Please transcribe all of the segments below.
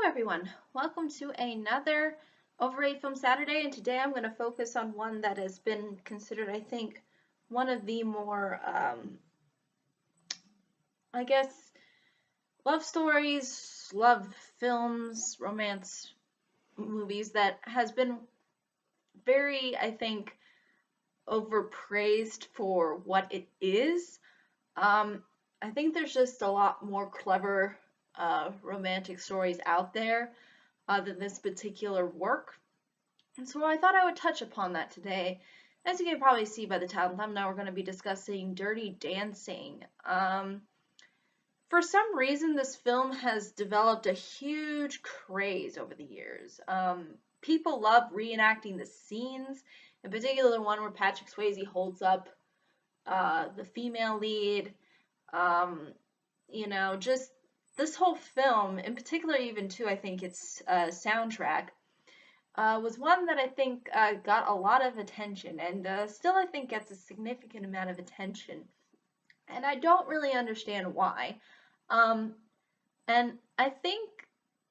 everyone, welcome to another Overrated Film Saturday, and today I'm going to focus on one that has been considered, I think, one of the more, I guess, love stories, love films, romance movies that has been very, I think, overpraised for what it is. I think there's just a lot more clever romantic stories out there than this particular work. And so I thought I would touch upon that today. As you can probably see by the title and thumbnail, we're going to be discussing Dirty Dancing. For some reason, this film has developed a huge craze over the years. People love reenacting the scenes, in particular the one where Patrick Swayze holds up the female lead. Just this whole film, in particular even too, I think its soundtrack, was one that I think got a lot of attention and still I think gets a significant amount of attention. And I don't really understand why. Um, and I think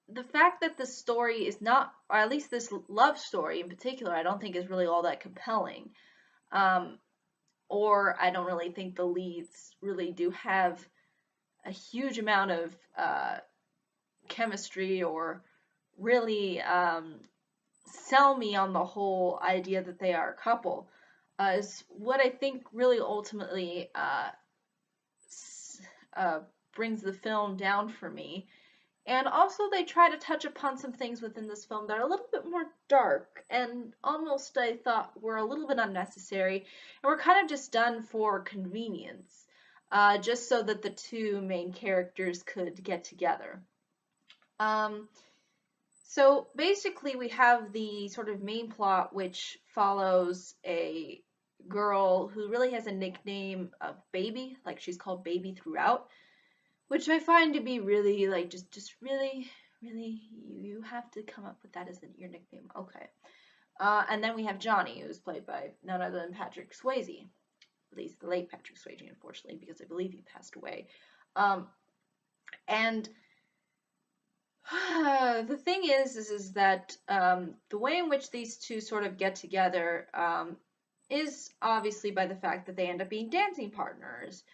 the fact that the story is not, or at least this love story in particular, I don't think is really all that compelling. Um, or I don't really think the leads really do have a huge amount of chemistry or really sell me on the whole idea that they are a couple, is what I think really ultimately uh, brings the film down for me. And also, they try to touch upon some things within this film that are a little bit more dark and almost, I thought, were a little bit unnecessary and were kind of just done for convenience, just so that the two main characters could get together. Um, So basically, we have the sort of main plot, which follows a girl who really has a nickname of Baby, like she's called Baby throughout, which I find to be really like just really, really you have to come up with that as your nickname. Okay. And then we have Johnny, who's played by none other than Patrick Swayze, at least the late Patrick Swayze, unfortunately, because I believe he passed away. And the thing is that the way in which these two sort of get together is obviously by the fact that they end up being dancing partners.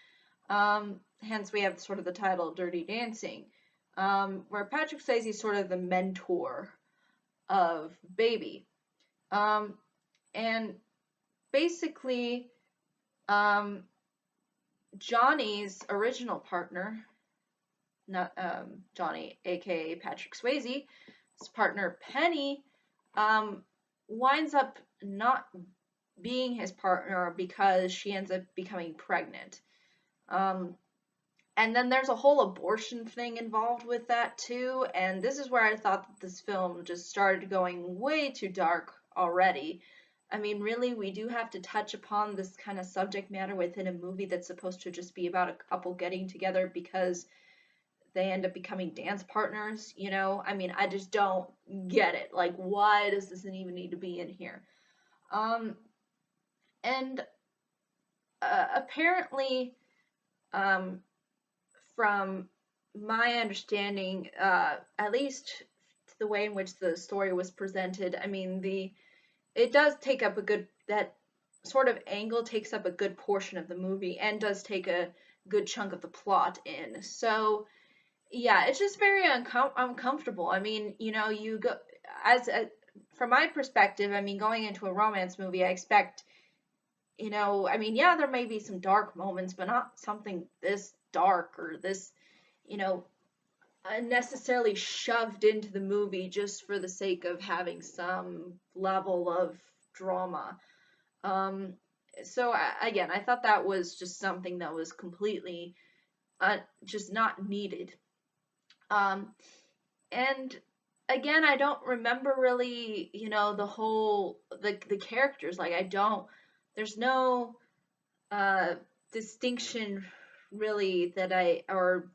Hence, we have sort of the title Dirty Dancing, where Patrick Swayze is sort of the mentor of Baby. And basically, Johnny's original partner, not Johnny, aka Patrick Swayze, his partner Penny, winds up not being his partner because she ends up becoming pregnant. And then there's a whole abortion thing involved with that too, and this is where I thought that this film just started going way too dark already. I mean, really, we do have to touch upon this kind of subject matter within a movie that's supposed to just be about a couple getting together because they end up becoming dance partners, you know? I mean, I just don't get it. Like, why does this even need to be in here? And apparently, from my understanding, at least the way in which the story was presented, I mean, it does take up that sort of angle takes up a good portion of the movie and does take a good chunk of the plot in. So, yeah, it's just very uncomfortable. I mean, you go from my perspective. I mean, going into a romance movie, I expect, I mean, yeah, there may be some dark moments, but not something this dark or this, you know, unnecessarily shoved into the movie just for the sake of having some level of drama. Um, so again, I thought that was just something that was completely just not needed. Um, and again, I don't remember really, the characters. Like I don't, there's no uh, distinction really or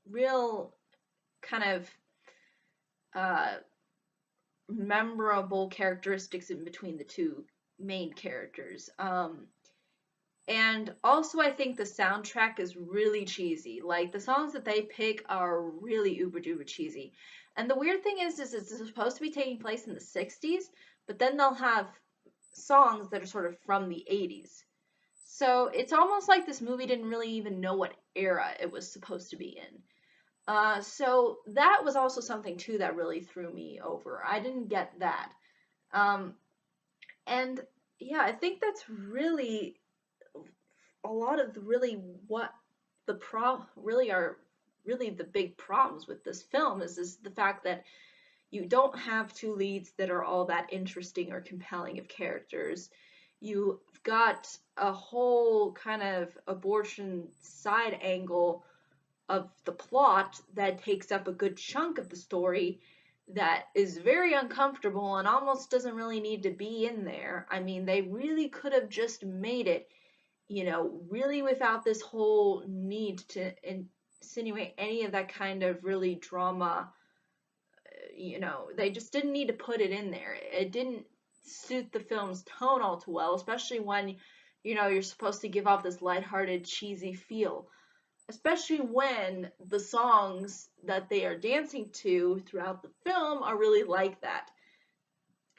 real kind of uh, memorable characteristics in between the two main characters. And also, I think the soundtrack is really cheesy. Like, the songs that they pick are really uber duper cheesy. And the weird thing is it's supposed to be taking place in the 60s, but then they'll have songs that are sort of from the 80s. So it's almost like this movie didn't really even know what era it was supposed to be in. So that was also something too that really threw me over. I didn't get that. Um, and yeah, I think that's really a lot of really what the really are really the big problems with this film is the fact that you don't have two leads that are all that interesting or compelling of characters. You've got a whole kind of abortion side angle of the plot that takes up a good chunk of the story that is very uncomfortable and almost doesn't really need to be in there. I mean, they really could have just made it, really without this whole need to insinuate any of that kind of really drama. They just didn't need to put it in there. It didn't suit the film's tone all too well, especially when, you're supposed to give off this lighthearted, cheesy feel. Especially when the songs that they are dancing to throughout the film are really like that.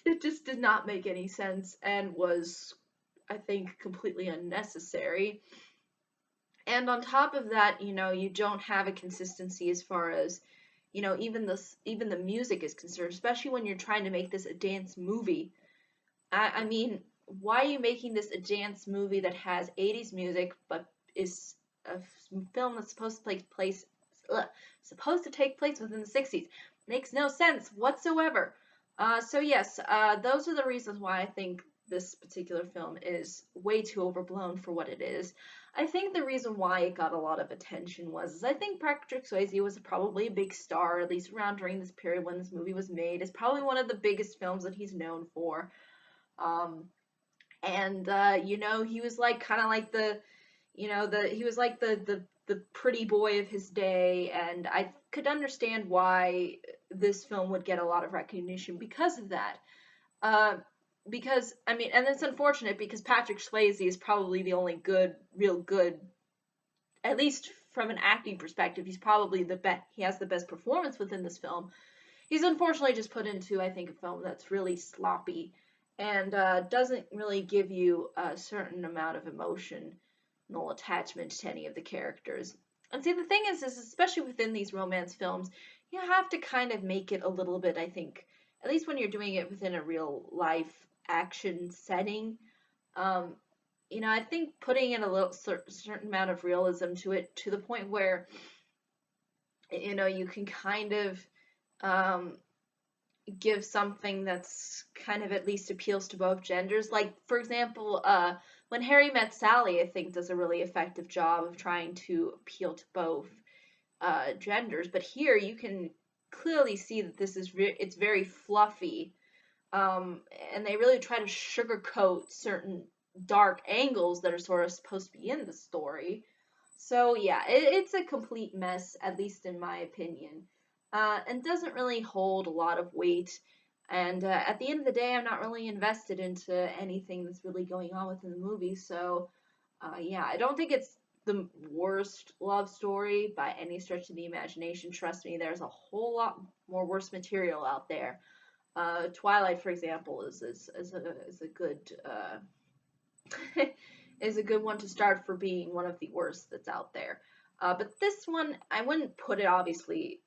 It just did not make any sense and was, I think, completely unnecessary. And on top of that, you don't have a consistency as far as, even the music is concerned, especially when you're trying to make this a dance movie. I mean, why are you making this a dance movie that has 80s music but is a film that's supposed to take place within the 60s? Makes no sense whatsoever. So yes, those are the reasons why I think this particular film is way too overblown for what it is. I think the reason why it got a lot of attention was I think Patrick Swayze was probably a big star, at least around during this period when this movie was made. It's probably one of the biggest films that he's known for. Um, and he was like kind of like he was like the pretty boy of his day, and I could understand why this film would get a lot of recognition because of that. Uh, because I mean, and it's unfortunate because Patrick Swayze is probably the only real good, at least from an acting perspective, he's probably the best. He has the best performance within this film. He's unfortunately just put into, I think, a film that's really sloppy and doesn't really give you a certain amount of emotional attachment to any of the characters. And see, the thing is especially within these romance films, you have to kind of make it a little bit, I think, at least when you're doing it within a real life action setting. Um, I think putting in a little certain amount of realism to it to the point where, you can kind of um, give something that's kind of at least appeals to both genders. Like, for example, When Harry Met Sally, I think does a really effective job of trying to appeal to both genders. But here you can clearly see that this is it's very fluffy, and they really try to sugarcoat certain dark angles that are sort of supposed to be in the story. So yeah, it's a complete mess, at least in my opinion, and doesn't really hold a lot of weight. And at the end of the day, I'm not really invested into anything that's really going on within the movie. So yeah, I don't think it's the worst love story by any stretch of the imagination. Trust me, there's a whole lot more worse material out there. Twilight, for example, is a good is a good one to start for being one of the worst that's out there. But this one, I wouldn't put it obviously.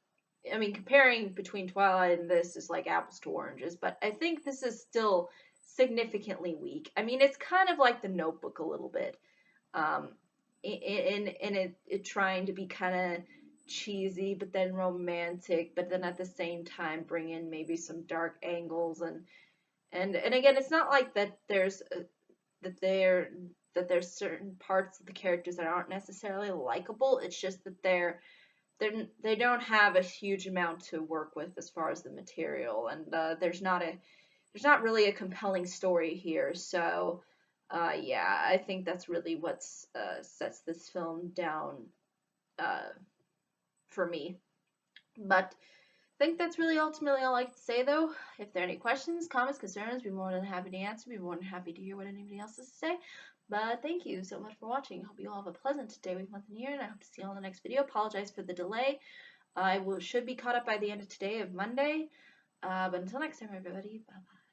I mean, comparing between Twilight and this is like apples to oranges, but I think this is still significantly weak. I mean, it's kind of like The Notebook a little bit, um, in it trying to be kind of cheesy, but then romantic, but then at the same time bring in maybe some dark angles and again, it's not like that that there that there's certain parts of the characters that aren't necessarily likable. It's just that they don't have a huge amount to work with as far as the material, and there's not really a compelling story here. So yeah, I think that's really what sets this film down uh, for me. But I think that's really ultimately all I can say, though. If there are any questions, comments, concerns, be more than happy to answer. Be more than happy to hear what anybody else has to say. But thank you so much for watching. I hope you all have a pleasant day, week, month, and year, and I hope to see you all in the next video. Apologize for the delay. Should be caught up by the end of today of Monday. But until next time, everybody, bye bye.